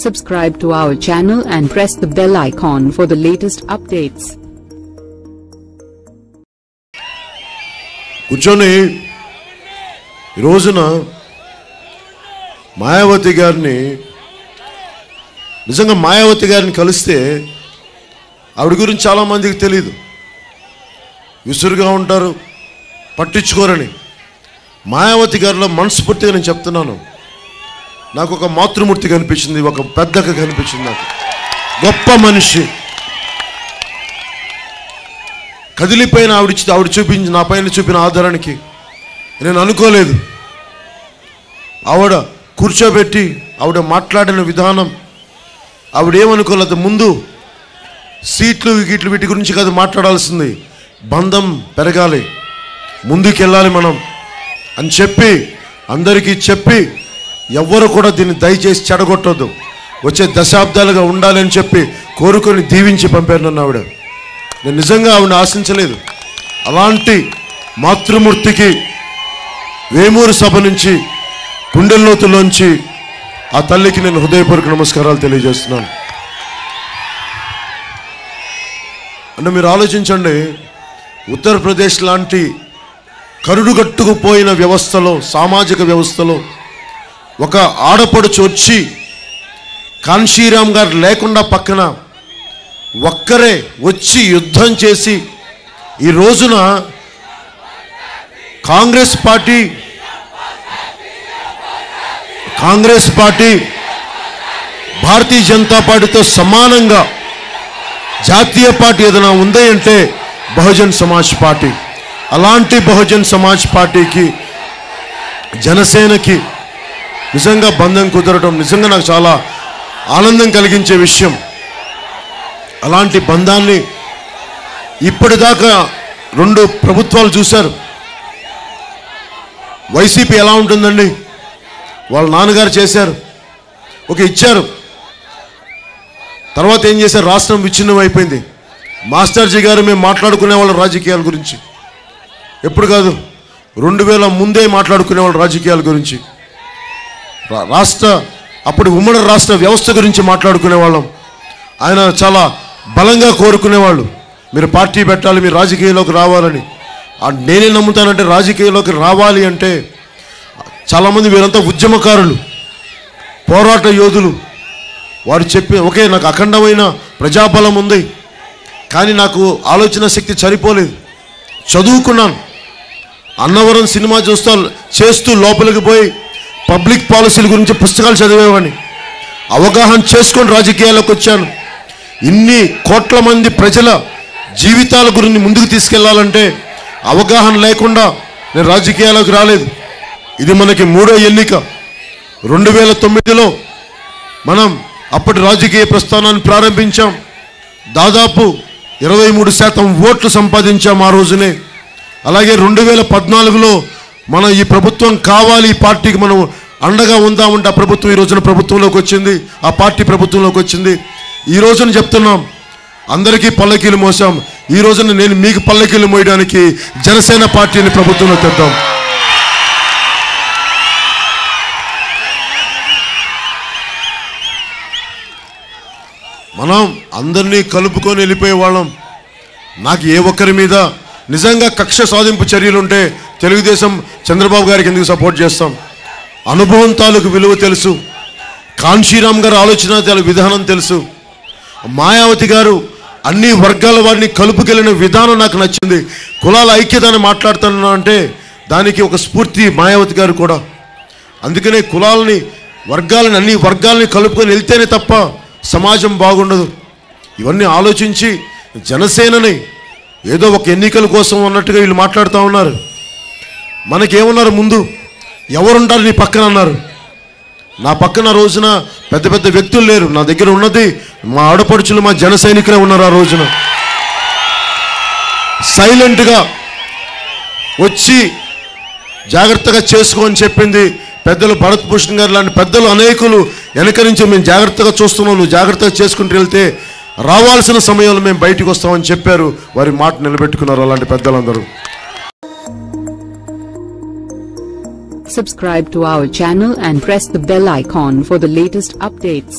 Subscribe to our channel and press the bell icon for the latest updates. కూర్చొని ఈ రోజున మాయావతి గారిని నిజంగా మాయావతి గారిని కలిస్తే ఆవిడ గురించి చాలా మందికి తెలియదు, విసురుగా ఉంటారు, పట్టించుకోరని. మాయావతి గారిలో మనస్ఫూర్తిగా నేను చెప్తున్నాను, నాకు ఒక మాతృమూర్తి కనిపించింది, ఒక పెద్దగా కనిపించింది. నాకు గొప్ప మనిషి, కదిలిపోయిన ఆవిడ చూపించి నా పైన చూపిన ఆదరణకి నేను అనుకోలేదు. ఆవిడ కూర్చోబెట్టి ఆవిడ మాట్లాడిన విధానం, ఆవిడేమనుకోలేదు, ముందు సీట్లు గీట్లు వీటి గురించి కాదు మాట్లాడాల్సింది, బంధం పెరగాలి, ముందుకెళ్ళాలి మనం అని చెప్పి అందరికీ చెప్పి, ఎవ్వరు కూడా దీన్ని దయచేసి చెడగొట్టొద్దు, వచ్చే దశాబ్దాలుగా ఉండాలి అని చెప్పి కోరుకొని దీవించి పంపారు నన్ను ఆవిడ. నేను నిజంగా ఆవిడని ఆశించలేదు. అలాంటి మాతృమూర్తికి వేమూరు సభ నుంచి గుండెల్లోతులోంచి ఆ తల్లికి నేను హృదయపూర్వక నమస్కారాలు తెలియజేస్తున్నాను. అంటే మీరు ఆలోచించండి, ఉత్తరప్రదేశ్ లాంటి కరుడుగట్టుకుపోయిన వ్యవస్థలో, సామాజిక వ్యవస్థలో ఒక ఆడపడుచు వచ్చి కాన్షీరామ్ గారు లేకుండా పక్కన ఒక్కరే వచ్చి యుద్ధం చేసి ఈ రోజున కాంగ్రెస్ పార్టీ భారతీయ జనతా పార్టీతో సమానంగా జాతీయ పార్టీ ఏదైనా ఉంది అంటే బహుజన్ సమాజ్ పార్టీ. అలాంటి బహుజన్ సమాజ్ పార్టీకి జనసేనకి నిజంగా బంధం కుదరడం నిజంగా నాకు చాలా ఆనందం కలిగించే విషయం. అలాంటి బంధాన్ని ఇప్పటిదాకా రెండు ప్రభుత్వాలు చూశారు. వైసీపీ ఎలా ఉంటుందండి, వాళ్ళ నాన్నగారు చేశారు, ఇచ్చారు, తర్వాత ఏం చేశారు, రాష్ట్రం విచ్ఛిన్నం అయిపోయింది. మాస్టర్జీ గారు మేము మాట్లాడుకునేవాళ్ళం రాజకీయాల గురించి, ఎప్పుడు కాదు 2000 ముందే మాట్లాడుకునేవాళ్ళు రాజకీయాల గురించి, అప్పుడు ఉమ్మడి రాష్ట్ర వ్యవస్థ గురించి మాట్లాడుకునేవాళ్ళం. ఆయన చాలా బలంగా కోరుకునేవాళ్ళు, మీరు పార్టీ పెట్టాలి, మీరు రాజకీయాల్లోకి రావాలని. నేనే నమ్ముతానంటే రాజకీయాల్లోకి రావాలి అంటే చాలామంది వీరంతా ఉద్యమకారులు, పోరాట యోధులు. వారు చెప్పి ఓకే, నాకు అఖండమైన ప్రజాబలం ఉంది, కానీ నాకు ఆలోచన శక్తి సరిపోలేదు. చదువుకున్నాను, అన్నవరం సినిమా చేస్తూ లోపలికి పోయి పబ్లిక్ పాలసీల గురించి పుస్తకాలు చదివేవాడిని. అవగాహన చేసుకొని రాజకీయాల్లోకి వచ్చాను. ఇన్ని కోట్ల మంది ప్రజల జీవితాల గురించి ముందుకు తీసుకెళ్లాలంటే అవగాహన లేకుండా నేను రాజకీయాల్లోకి రాలేదు. ఇది మనకి 3వ ఎన్నిక. 2009లో మనం అప్పటి రాజకీయ ప్రస్థానాన్ని ప్రారంభించాం. దాదాపు 23% ఓట్లు సంపాదించాం ఆ రోజునే. అలాగే 2014లో మనం ఈ ప్రభుత్వం కావాలి, ఈ పార్టీకి మనం అండగా ఉందామంటే ఆ ప్రభుత్వం ఈ రోజున ప్రభుత్వంలోకి వచ్చింది, ఆ పార్టీ ప్రభుత్వంలోకి వచ్చింది. ఈ రోజున చెప్తున్నాం, అందరికీ పల్లకీలు మోసాం, ఈ రోజున నేను మీకు పల్లకీలు మోయడానికి జనసేన పార్టీని ప్రభుత్వంలో తెద్దాం. మనం అందరినీ కలుపుకొని వెళ్ళిపోయే వాళ్ళం. నాకు ఏ ఒక్కరి మీద నిజంగా కక్ష సాధింపు చర్యలుంటే తెలుగుదేశం చంద్రబాబు గారికి ఎందుకు సపోర్ట్ చేస్తాం? అనుభవం తాలూకు విలువ తెలుసు, కాన్షీరామ్ గారు ఆలోచన విధానం తెలుసు, మాయావతి గారు అన్ని వర్గాల వారిని కలుపుకెళ్ళిన విధానం నాకు నచ్చింది. కులాల ఐక్యతని మాట్లాడుతున్నా అంటే దానికి ఒక స్ఫూర్తి మాయావతి గారు కూడా. అందుకనే కులాలని, వర్గాలని, అన్ని వర్గాలని కలుపుకొని వెళ్తేనే తప్ప సమాజం బాగుండదు. ఇవన్నీ ఆలోచించి జనసేనని ఏదో ఒక ఎన్నికల కోసం అన్నట్టుగా వీళ్ళు మాట్లాడుతూ ఉన్నారు. మనకేమన్నారు, ముందు ఎవరుంటారు నీ పక్కన అన్నారు. నా పక్కన రోజున పెద్ద పెద్ద వ్యక్తులు లేరు, నా దగ్గర ఉన్నది మా ఆడపడుచులు, మా జన సైనికులే ఉన్నారు. ఆ రోజున సైలెంట్గా వచ్చి జాగ్రత్తగా చేసుకోని చెప్పింది పెద్దలు. భరత్ భూషణ్ గారు లాంటి పెద్దలు అనేకులు వెనక నుంచి మేము జాగ్రత్తగా చూస్తున్నాం, నువ్వు జాగ్రత్తగా చేసుకుంటూ వెళ్తే రావాల్సిన సమయంలో మేము బయటకు వస్తామని చెప్పారు. వారి మాట నిలబెట్టుకున్నారు అలాంటి పెద్దలందరూ. Subscribe to our channel and press the bell icon for the latest updates.